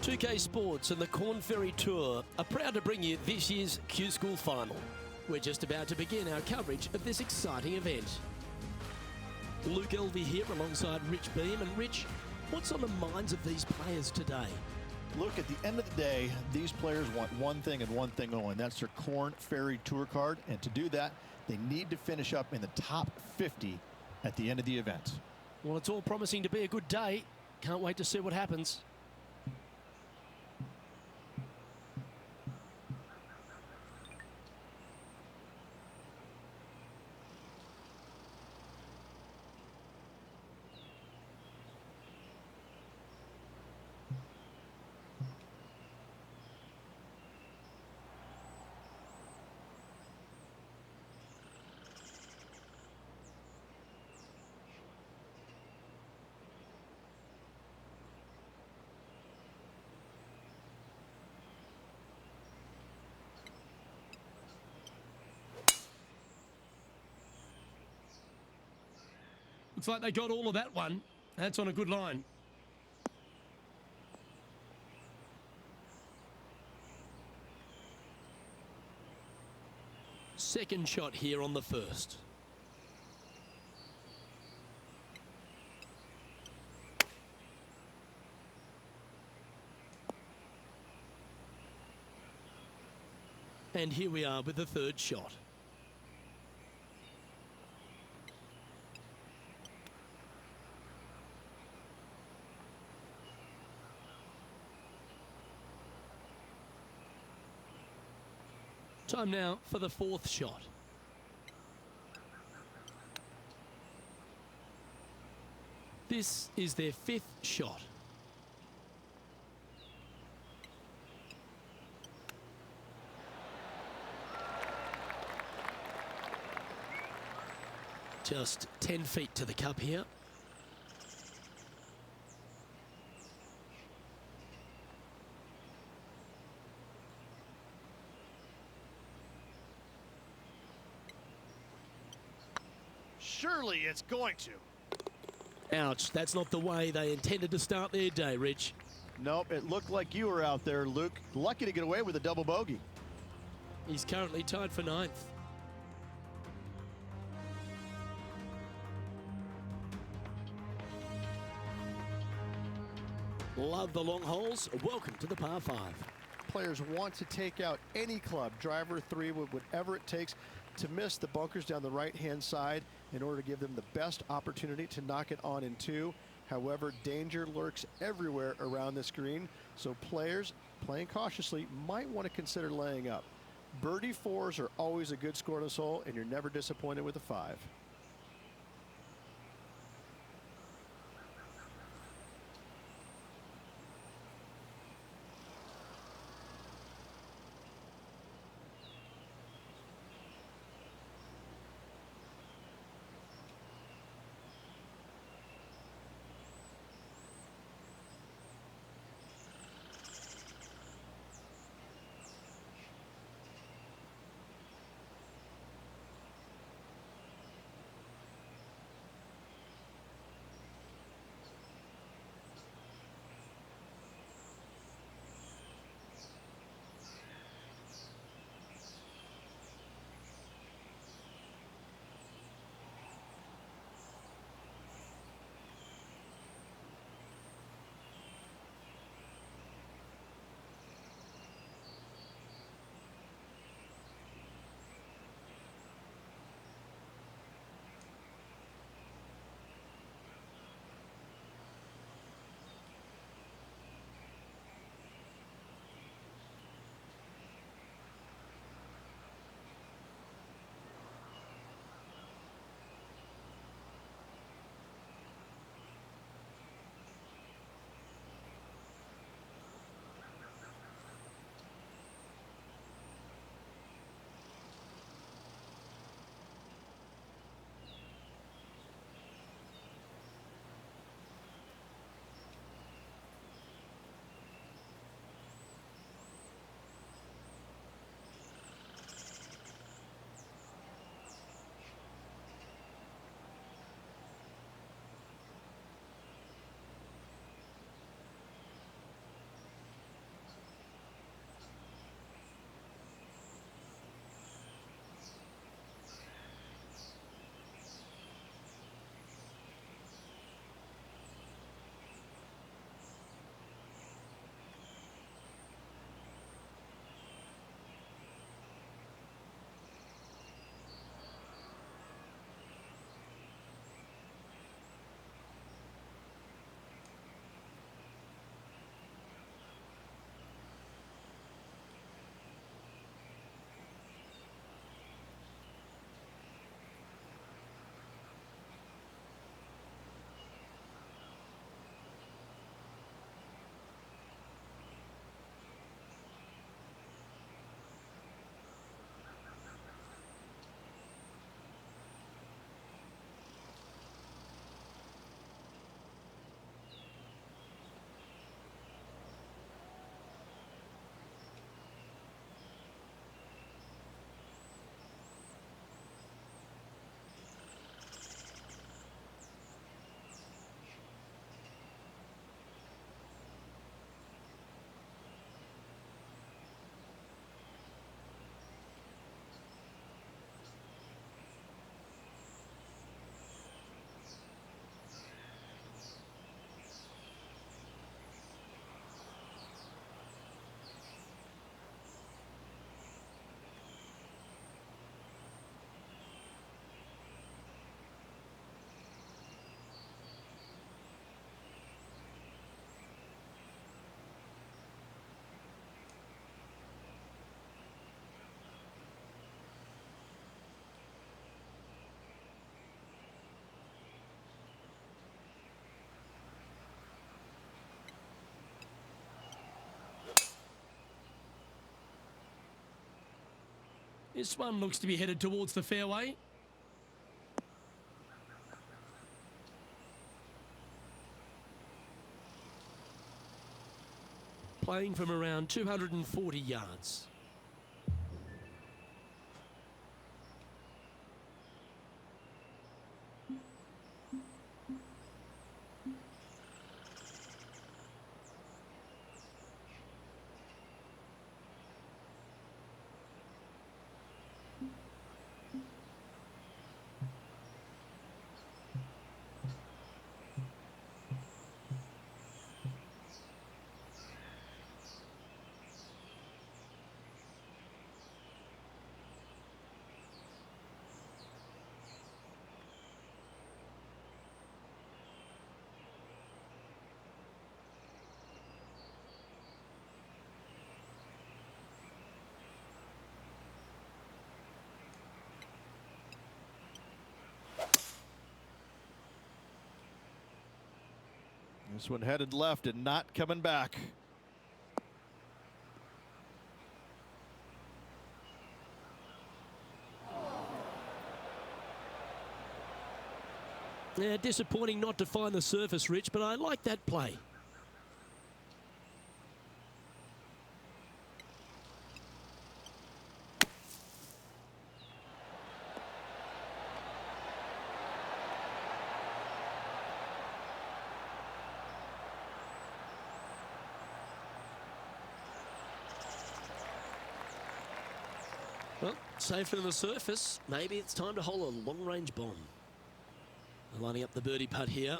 2K Sports and the Corn Ferry Tour are proud to bring you this year's Q School Final. We're just about to begin our coverage of this exciting event. Luke Elvey here alongside Rich Beam. And Rich, what's on the minds of these players today? Look, at the end of the day, these players want one thing and one thing only, and that's their Corn Ferry Tour card. And to do that, they need to finish up in the top 50 at the end of the event. Well, it's all promising to be a good day. Can't wait to see what happens. Looks like they got all of that one. That's on a good line. Second shot here on the first. And here we are with the third shot. Time now for the fourth shot. This is their fifth shot. Just 10 feet to the cup here. Surely it's going to. Ouch, that's not the way they intended to start their day, Rich. Nope, it looked like you were out there, Luke. Lucky to get away with a double bogey. He's currently tied for ninth. Love the long holes. Welcome to the par 5. Players want to take out any club, driver, 3, whatever it takes to miss the bunkers down the right-hand side in order to give them the best opportunity to knock it on in 2. However, danger lurks everywhere around this green, so players playing cautiously might want to consider laying up. Birdie 4s are always a good score on this hole, and you're never disappointed with a 5. This one looks to be headed towards the fairway. Playing from around 240 yards. This one headed left and not coming back. Yeah, disappointing not to find the surface, Rich, but I like that play. Well, safe on the surface. Maybe it's time to hole a long-range bomb. Lining up the birdie putt here.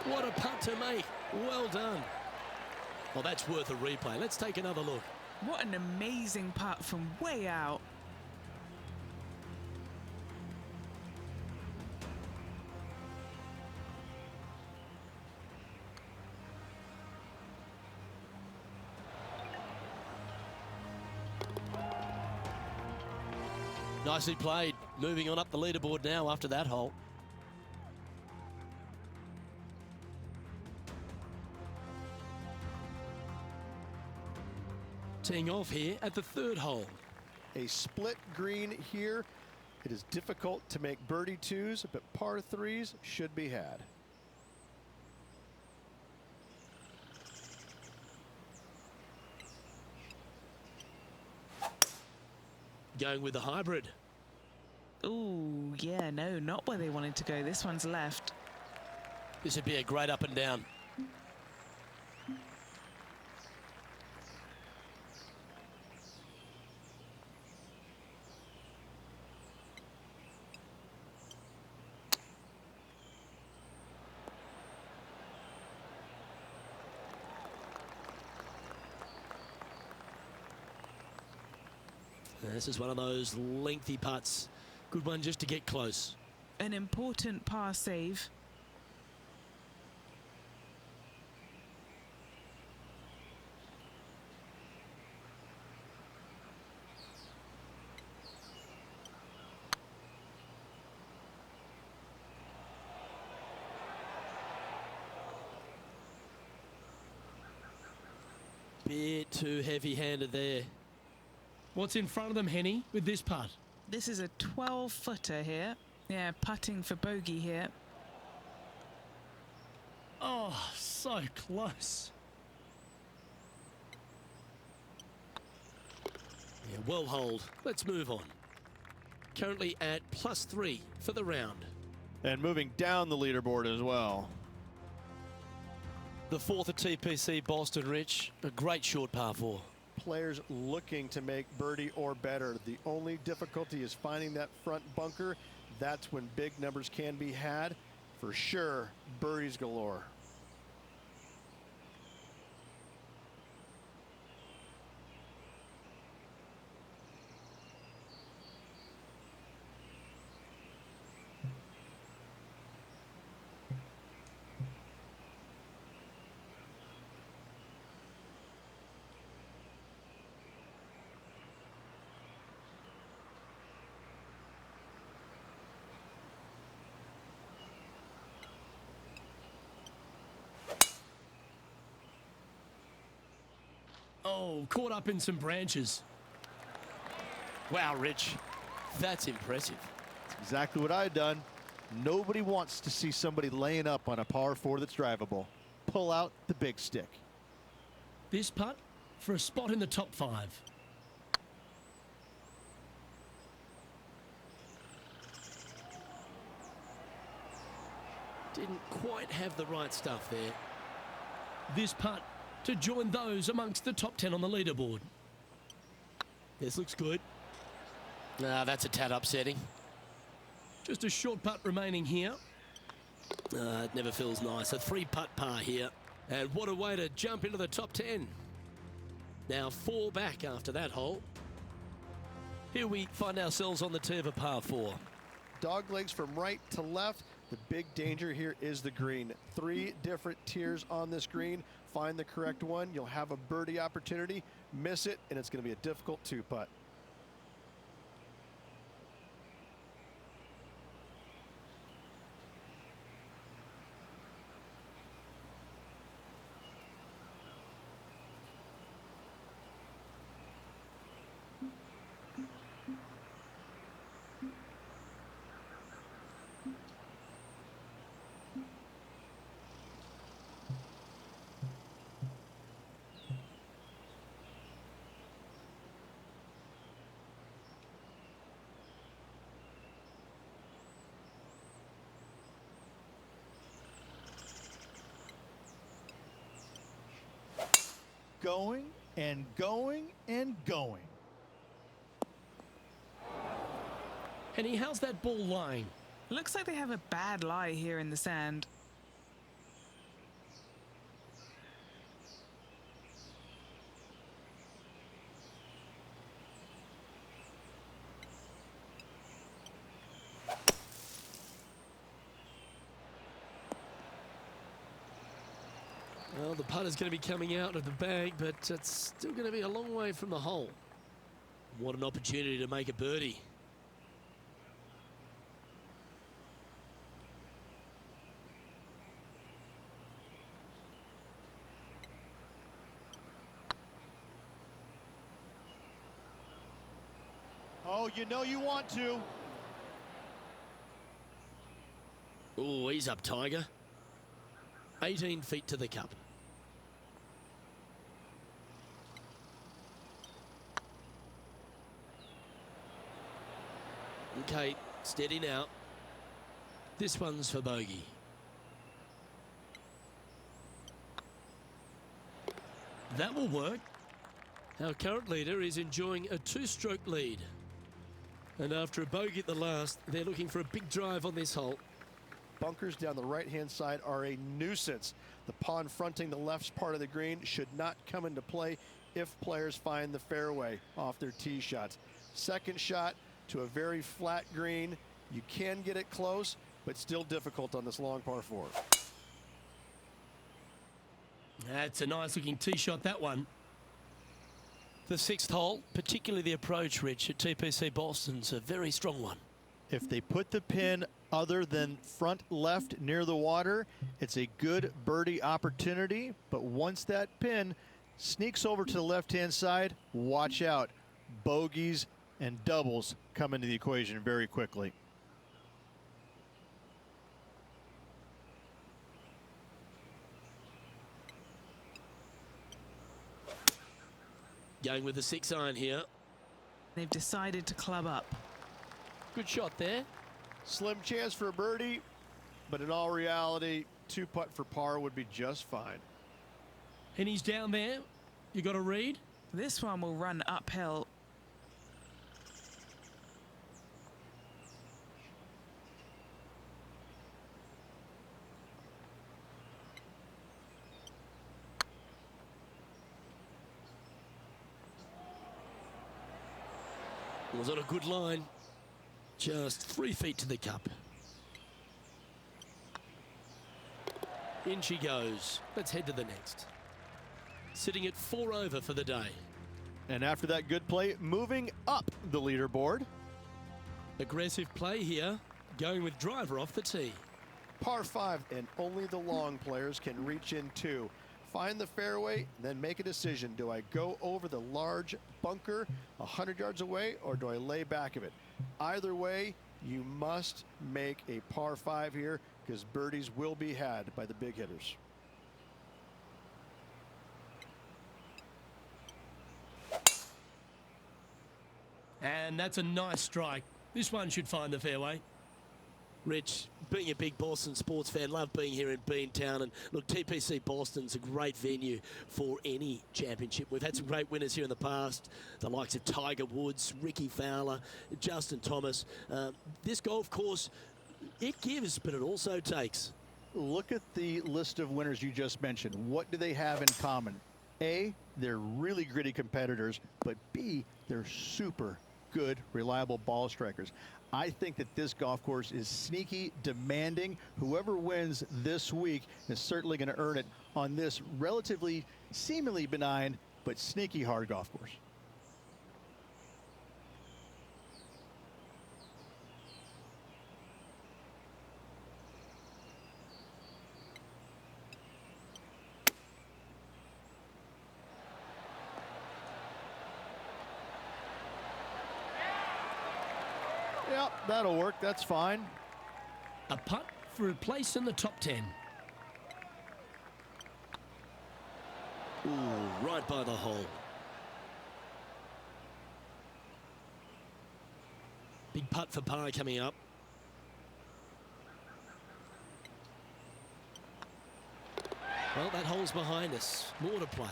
What a putt to make. Well done. Well, that's worth a replay. Let's take another look. What an amazing putt from way out. Nicely played. Moving on up the leaderboard now after that hole. Teeing off here at the third hole. A split green here. It is difficult to make birdie twos, but par threes should be had. Going with the hybrid. Ooh, yeah, no, not where they wanted to go. This one's left. This would be a great up and down. This is one of those lengthy putts. Good one just to get close. An important par save. Bit too heavy-handed there. What's in front of them, Henny, with this putt? This is a 12-footer here. Yeah, putting for bogey here. Oh, so close. Yeah, well holed. Let's move on. Currently at +3 for the round. And moving down the leaderboard as well. The fourth at TPC Boston, Rich. A great short par 4. Players looking to make birdie or better. The only difficulty is finding that front bunker. That's when big numbers can be had. For sure, birdies galore. Oh, caught up in some branches. Wow, Rich, that's impressive. That's exactly what I've done. Nobody wants to see somebody laying up on a par 4 that's drivable. Pull out the big stick. This putt for a spot in the top 5. Didn't quite have the right stuff there. This putt to join those amongst the top 10 on the leaderboard. This looks good. That's a tad upsetting. Just a short putt remaining here. It never feels nice. A 3-putt par here. And what a way to jump into the top 10. Now 4 back after that hole. Here we find ourselves on the tee of a par 4. Dog legs from right to left. The big danger here is the green. 3 different tiers on this green. Find the correct one. You'll have a birdie opportunity. Miss it, and it's going to be a difficult 2-putt. Going and going and going. Henny, how's that ball lying? Looks like they have a bad lie here in the sand. Well, the putt is going to be coming out of the bag, but it's still going to be a long way from the hole. What an opportunity to make a birdie. Oh, you know you want to. Oh, he's up, Tiger. 18 feet to the cup. Okay, steady now. This one's for bogey. That will work. Our current leader is enjoying a 2-stroke lead. And after a bogey at the last, they're looking for a big drive on this hole. Bunkers down the right-hand side are a nuisance. The pond fronting the left part of the green should not come into play if players find the fairway off their tee shots. Second shot to a very flat green. You can get it close, but still difficult on this long par 4. That's a nice-looking tee shot, that one. The 6th hole, particularly the approach, Rich, at TPC Boston's a very strong one. If they put the pin other than front left near the water, it's a good birdie opportunity. But once that pin sneaks over to the left-hand side, watch out. Bogeys and doubles come into the equation very quickly. Going with the 6-iron here. They've decided to club up. Good shot there. Slim chance for a birdie, but in all reality, 2-putt for par would be just fine. And he's down there. You got a read? This one will run uphill. Was on a good line. Just 3 feet to the cup. In she goes. Let's head to the next. Sitting at 4 over for the day. And after that good play, moving up the leaderboard. Aggressive play here. Going with driver off the tee. Par 5, and only the long players can reach in 2. find the fairway, and then make a decision. Do I go over the large bunker 100 yards away, or do I lay back of it? Either way, you must make a par 5 here, because birdies will be had by the big hitters. And that's a nice strike. This one should find the fairway. Rich, being a big Boston sports fan, love being here in Beantown. And look, TPC Boston's a great venue for any championship. We've had some great winners here in the past, the likes of Tiger Woods, Ricky Fowler, Justin Thomas. This golf course, it gives, but it also takes. Look at the list of winners you just mentioned. What do they have in common? A, they're really gritty competitors, but B, they're super good, reliable ball strikers. I think that this golf course is sneaky, demanding. Whoever wins this week is certainly going to earn it on this relatively, seemingly benign, but sneaky hard golf course. Yep, that'll work. That's fine. A putt for a place in the top 10. Ooh, right by the hole. Big putt for par coming up. Well, that hole's behind us. More to play.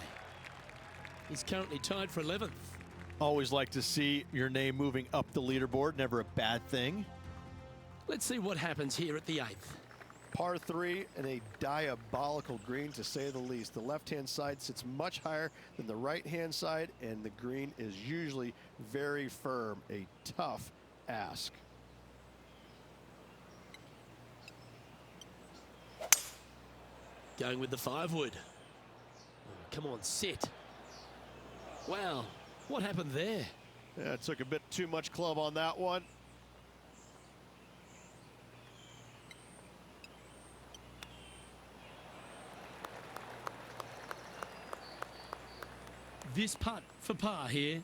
He's currently tied for 11th. Always like to see your name moving up the leaderboard. Never a bad thing. Let's see what happens here at the 8th. Par 3 and a diabolical green, to say the least. The left-hand side sits much higher than the right-hand side, and the green is usually very firm. A tough ask. Going with the 5-wood. Come on, sit. Wow, what happened there? Yeah, it took a bit too much club on that one. This putt for par here.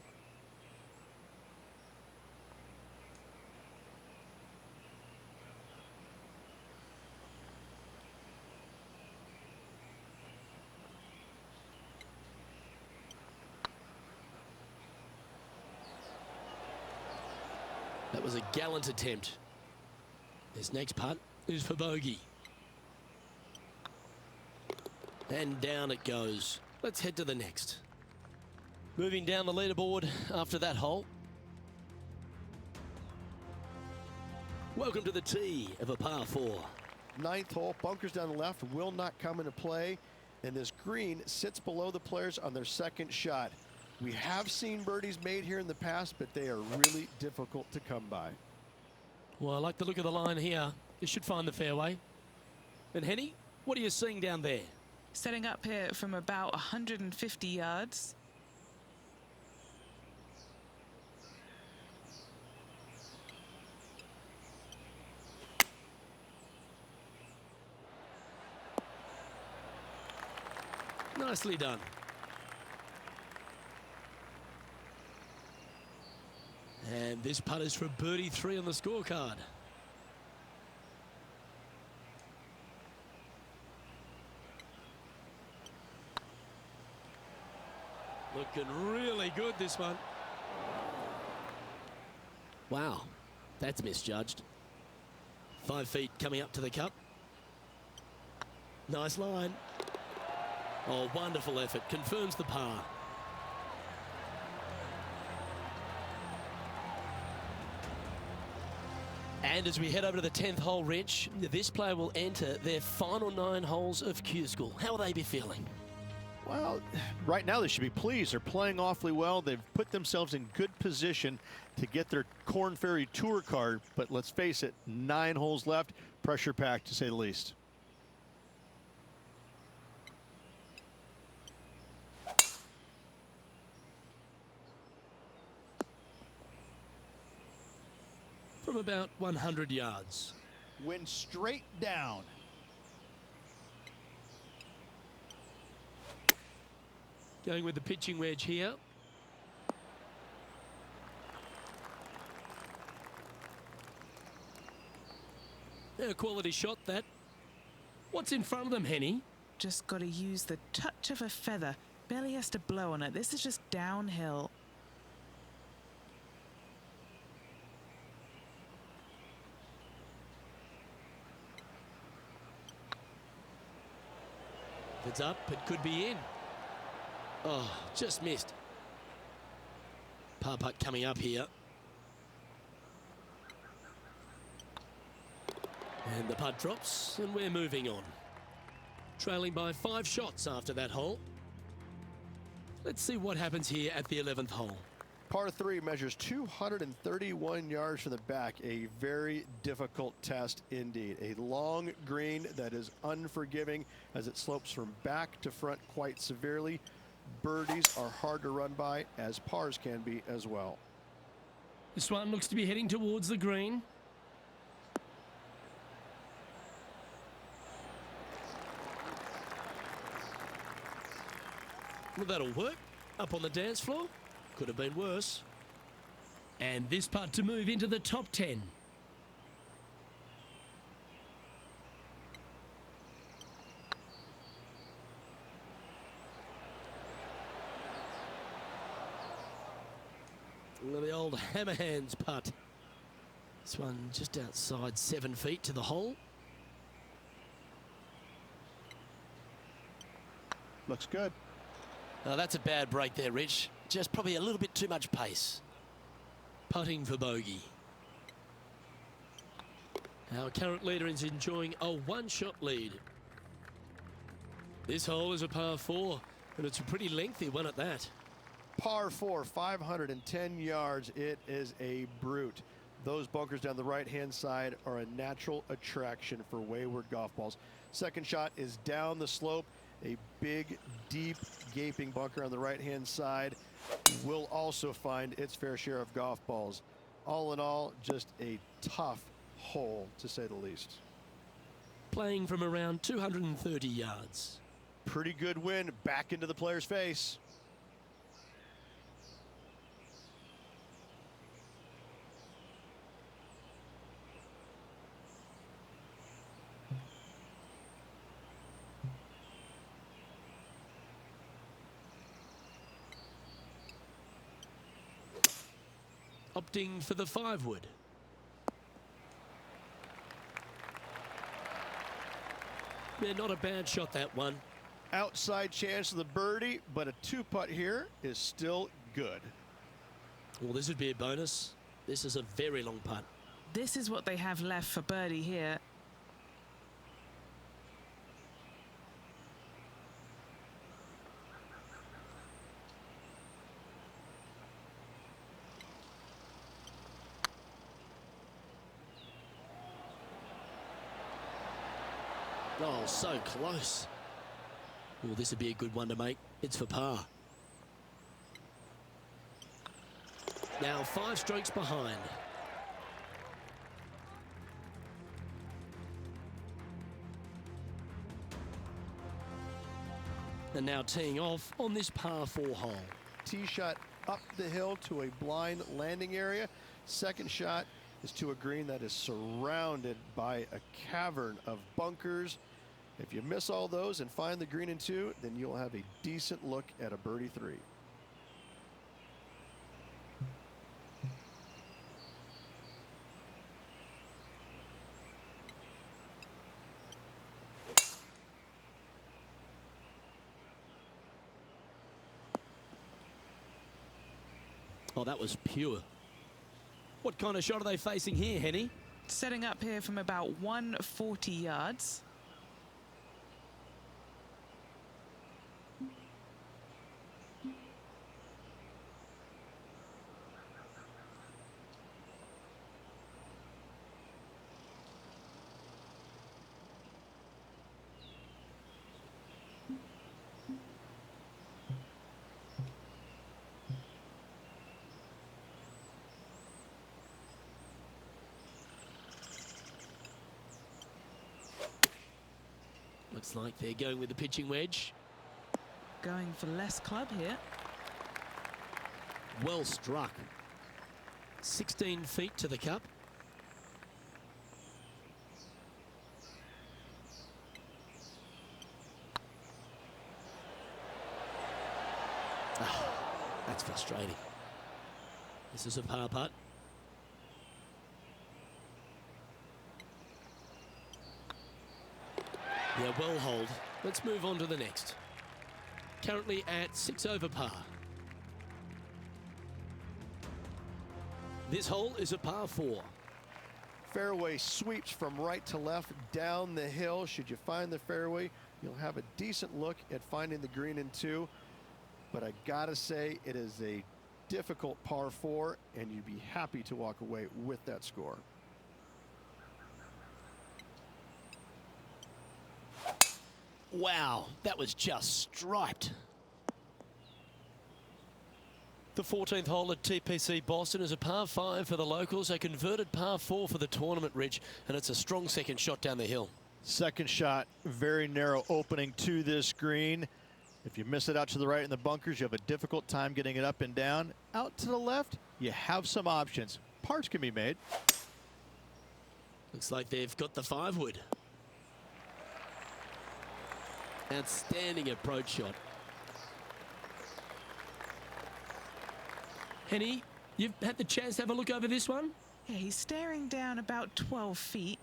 That was a gallant attempt. This next putt is for bogey. And down it goes. Let's head to the next. Moving down the leaderboard after that hole. Welcome to the tee of a par 4. 9th hole, bunkers down the left will not come into play, and this green sits below the players on their second shot. We have seen birdies made here in the past, but they are really difficult to come by. Well, I like the look of the line here. It should find the fairway. And Henny, what are you seeing down there? Setting up here from about 150 yards. Nicely done. And this putt is for birdie 3 on the scorecard. Looking really good, this one. Wow, that's misjudged. 5 feet coming up to the cup. Nice line. Oh, wonderful effort. Confirms the par. And as we head over to the 10th hole, Rich, this player will enter their final 9 holes of Q School. How will they be feeling? Well, right now they should be pleased. They're playing awfully well. They've put themselves in good position to get their Korn Ferry Tour card. But let's face it, 9 holes left. Pressure packed, to say the least. From about 100 yards. Went straight down. Going with the pitching wedge here. A quality shot, that. What's in front of them, Henny? Just got to use the touch of a feather. Barely has to blow on it. This is just downhill. If it's up, it could be in. Oh, just missed. Par putt coming up here. And the putt drops, and we're moving on. Trailing by 5 shots after that hole. Let's see what happens here at the 11th hole. Par 3 measures 231 yards from the back. A very difficult test indeed. A long green that is unforgiving as it slopes from back to front quite severely. Birdies are hard to run by, as pars can be as well. This one looks to be heading towards the green. Well, that'll work. Up on the dance floor. Could have been worse. And this putt to move into the top 10. Well, the old hammerhands putt. This one just outside 7 feet to the hole. Looks good. Oh, that's a bad break there, Rich. Just probably a little bit too much pace. Putting for bogey. Our current leader is enjoying a 1-shot lead. This hole is a par 4, and it's a pretty lengthy one at that. Par 4, 510 yards. It is a brute. Those bunkers down the right-hand side are a natural attraction for wayward golf balls. Second shot is down the slope. A big, deep, gaping bunker on the right-hand side will also find its fair share of golf balls. All in all, just a tough hole, to say the least. Playing from around 230 yards. Pretty good win back into the player's face. Opting for the 5-wood. Yeah, not a bad shot, that one. Outside chance of the birdie, but a 2-putt here is still good. Well, this would be a bonus. This is a very long putt. This is what they have left for birdie here. Oh, so close. Oh, this would be a good one to make. It's for par. Now 5 strokes behind. And now teeing off on this par 4 hole. Tee shot up the hill to a blind landing area. Second shot is to a green that is surrounded by a cavern of bunkers. If you miss all those and find the green in 2, then you'll have a decent look at a birdie 3. Oh, that was pure. What kind of shot are they facing here, Henny? Setting up here from about 140 yards. Looks like they're going with the pitching wedge. going for less club here. Well struck. 16 feet to the cup. Ah, that's frustrating. This is a par putt. Yeah, well hold. Let's move on to the next. Currently at 6 over par. This hole is a par 4. Fairway sweeps from right to left down the hill. Should you find the fairway, you'll have a decent look at finding the green in 2. But I gotta say, it is a difficult par 4, and you'd be happy to walk away with that score. Wow, that was just striped. The 14th hole at TPC Boston is a par 5 for the locals, a converted par 4 for the tournament, Rich, and it's a strong second shot down the hill. Second shot, very narrow opening to this green. If you miss it out to the right in the bunkers, you have a difficult time getting it up and down. Out to the left, you have some options. Parts can be made. Looks like they've got the 5-wood. Outstanding approach shot. Henny, you've had the chance to have a look over this one? Yeah, he's staring down about 12 feet.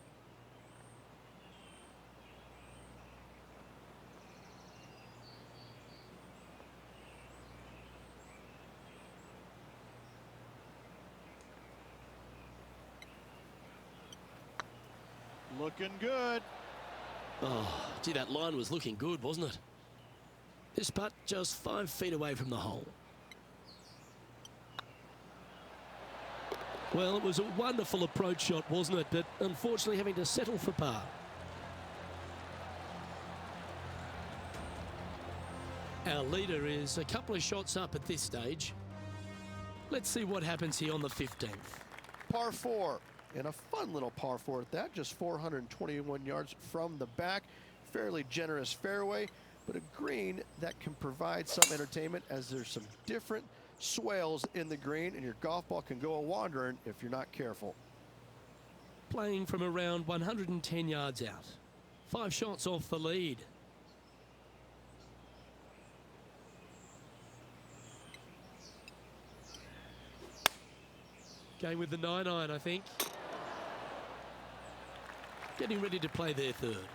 Looking good. Oh, gee, that line was looking good, wasn't it? This putt just 5 feet away from the hole. Well, it was a wonderful approach shot, wasn't it? But unfortunately having to settle for par. Our leader is a couple of shots up at this stage. Let's see what happens here on the 15th. Par 4, and a fun little par 4 at that, just 421 yards from the back. Fairly generous fairway, but a green that can provide some entertainment as there's some different swales in the green, and your golf ball can go a-wandering if you're not careful. Playing from around 110 yards out. 5 shots off the lead. Going with the 9-iron, I think. Getting ready to play their third.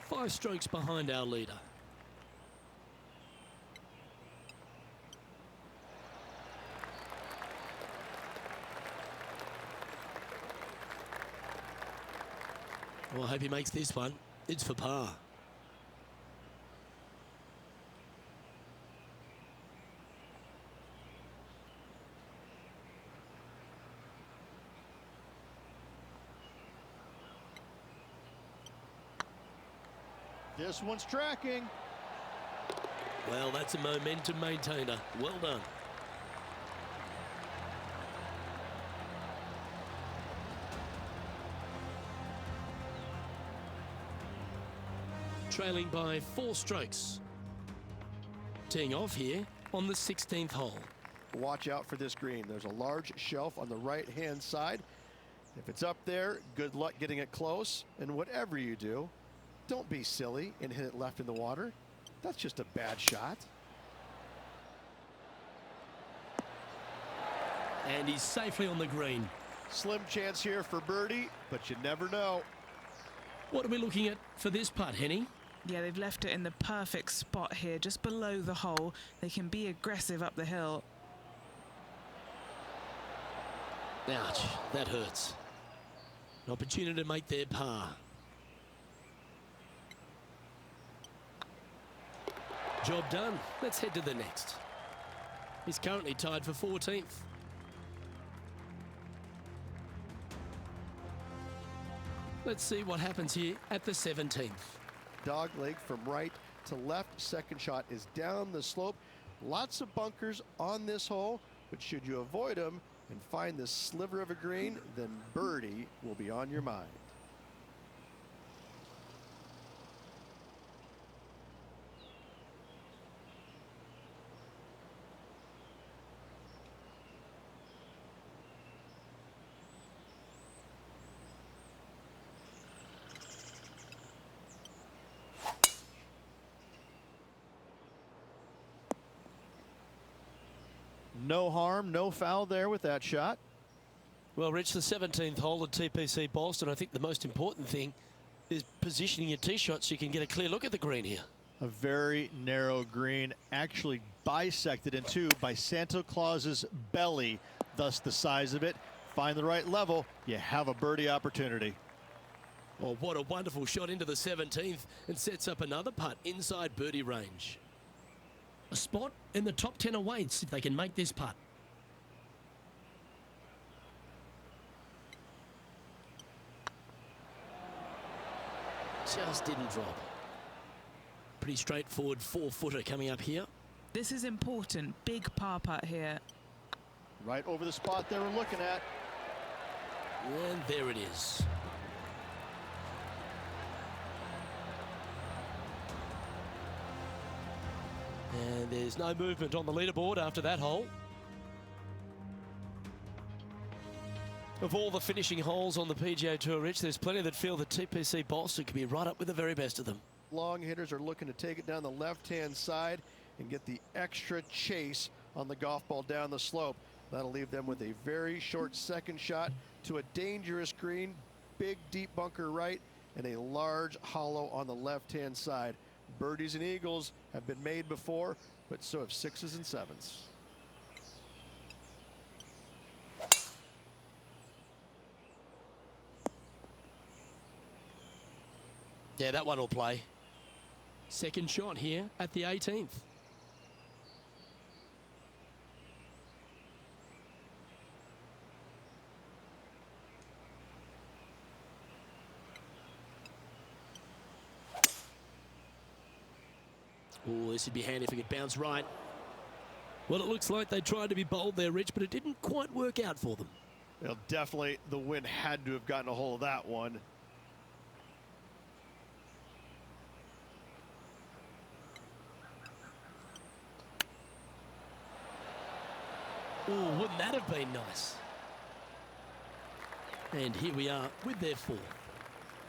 5 strokes behind our leader. Well, I hope he makes this one. It's for par. This one's tracking. Well, that's a momentum maintainer. Well done. Trailing by 4 strokes. Teeing off here on the 16th hole. Watch out for this green. There's a large shelf on the right-hand side. If it's up there, good luck getting it close. And whatever you do, don't be silly and hit it left in the water. That's just a bad shot. And he's safely on the green. Slim chance here for birdie, but you never know. What are we looking at for this putt, Henny? Yeah, they've left it in the perfect spot here, just below the hole. They can be aggressive up the hill. Ouch, that hurts. An opportunity to make their par. Job done. Let's head to the next. He's currently tied for 14th. Let's see what happens here at the 17th. Dog leg from right to left. Second shot is down the slope. Lots of bunkers on this hole, but should you avoid them and find this sliver of a green, then birdie will be on your mind. No harm, no foul there with that shot. Well, Rich, the 17th hole at TPC Boston, I think the most important thing is positioning your tee shot so you can get a clear look at the green here. A very narrow green, actually bisected in two by Santa Claus's belly, thus the size of it. Find the right level, you have a birdie opportunity. Well, what a wonderful shot into the 17th and sets up another putt inside birdie range. A spot in the top 10 awaits if they can make this putt. Just didn't drop. Pretty straightforward 4-footer coming up here. This is important. Big par putt here. Right over the spot they were looking at. And there it is. And there's no movement on the leaderboard after that hole. Of all the finishing holes on the PGA Tour, Rich, there's plenty that feel that TPC Boston could be right up with the very best of them. Long hitters are looking to take it down the left-hand side and get the extra chase on the golf ball down the slope. That'll leave them with a very short second shot to a dangerous green, big deep bunker right, and a large hollow on the left-hand side. Birdies and eagles have been made before, but so have sixes and sevens. Yeah, that one will play. Second shot here at the 18th. Oh, this would be handy if it could bounce right. Well, it looks like they tried to be bold there, Rich, but it didn't quite work out for them. Well, definitely the wind had to have gotten a hold of that one. Oh, wouldn't that have been nice? And here we are with their four.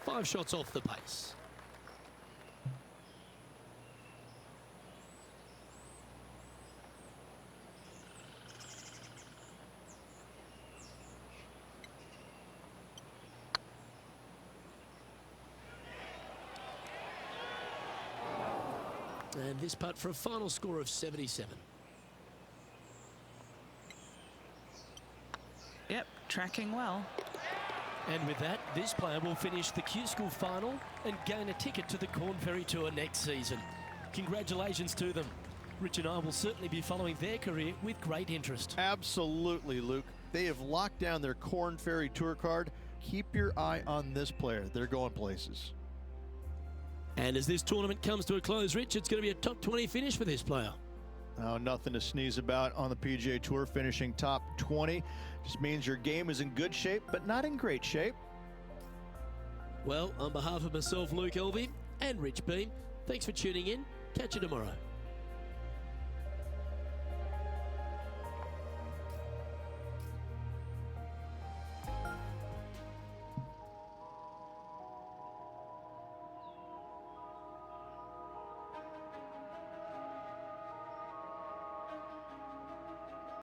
5 shots off the pace. And this putt for a final score of 77. Yep, tracking well. And with that, this player will finish the Q School final and gain a ticket to the Corn Ferry Tour next season. Congratulations to them. Rich and I will certainly be following their career with great interest. Absolutely, Luke. They have locked down their Corn Ferry Tour card. Keep your eye on this player. They're going places. And as this tournament comes to a close, Rich, it's going to be a top 20 finish for this player. Oh, nothing to sneeze about on the PGA Tour. Finishing top 20 just means your game is in good shape, but not in great shape. Well, on behalf of myself, Luke Elvey, and Rich Beam, thanks for tuning in. Catch you tomorrow.